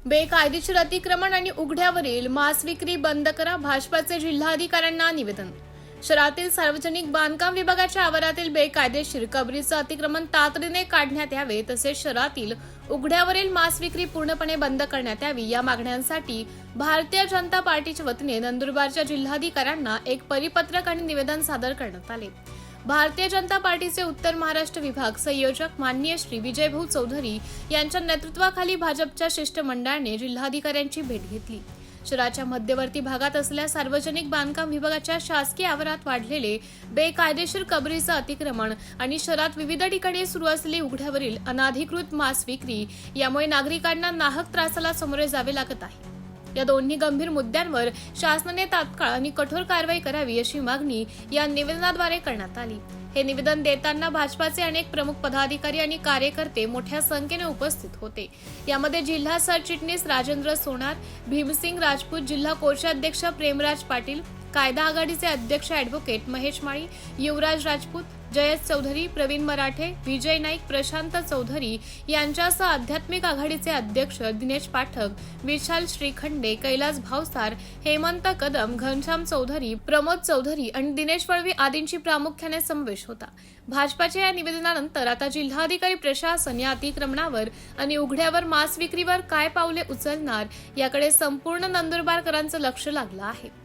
बेकायदेशीर अतिक्रमण आणि उघड्यावरील मांस विक्री बंद करा, भाजपाचे जिल्हाधिकाऱ्यांना निवेदन. शहरातील सार्वजनिक बांधकाम विभागाच्या आवारातील बेकायदेशीर कबरीचं अतिक्रमण तातडीने काढण्यात यावे, तसेच शहरातील उघड्यावरील मांस विक्री पूर्णपणे बंद करण्यात यावी या मागण्यांसाठी भारतीय जनता पार्टीच्या वतीने नंदुरबारच्या जिल्हाधिकाऱ्यांना एक परिपत्रक आणि निवेदन सादर करण्यात आले. भारतीय जनता पार्टीचे उत्तर महाराष्ट्र विभाग संयोजक माननीय श्री विजयभाऊ चौधरी यांच्या नेतृत्वाखाली भाजपच्या शिष्टमंडळाने जिल्हाधिकाऱ्यांची भेट घेतली. शहराच्या मध्यवर्ती भागात असलेल्या सार्वजनिक बांधकाम विभागाच्या शासकीय आवारात वाढलेले बेकायदेशीर कबरीचं अतिक्रमण आणि शहरात विविध ठिकाणी सुरू असलेली उघड्यावरील अनाधिकृत मांस विक्री यामुळे नागरिकांना नाहक त्रासाला सामोरे जावे लागत आहे. या दोन्ही गंभीर मुद्द्यांवर शासनाने तात्काळ आणि कठोर कारवाई करावी अशी मागणी या निवेदनाद्वारे करण्यात आली. हे निवेदन देताना भाजपाचे अनेक प्रमुख पदाधिकारी आणि कार्यकर्ते मोठ्या संख्येने उपस्थित होते. यामध्ये जिल्हा सरचिटणीस राजेंद्र सोनार, भीमसिंग राजपूत, जिल्हा कोषाध्यक्ष प्रेमराज पाटील, कायदा आघाडीचे अध्यक्ष ॲडव्होकेट महेश माळी, युवराज राजपूत, जयेश चौधरी, प्रवीण मराठे, विजय नाईक, प्रशांत चौधरी यांच्यासह आध्यात्मिक आघाडीचे अध्यक्ष दिनेश पाठक, विशाल श्रीखंडे, कैलास भावसार, हेमंत कदम, घनश्याम चौधरी, प्रमोद चौधरी आणि दिनेश वळवी आदींची प्रामुख्याने समावेश होता. भाजपाच्या या निवेदनानंतर आता जिल्हाधिकारी प्रशासन या अतिक्रमणावर आणि उघड्यावर मांस विक्रीवर काय पावले उचलणार याकडे संपूर्ण नंदुरबारकरांचं लक्ष लागलं आहे.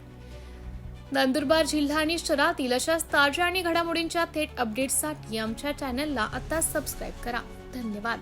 नंदुरबार जिल्हा आणि शहरातील अशाच ताज्या आणि घडामोडींच्या थेट अपडेट्ससाठी आमच्या चॅनलला आता सबस्क्राईब करा. धन्यवाद.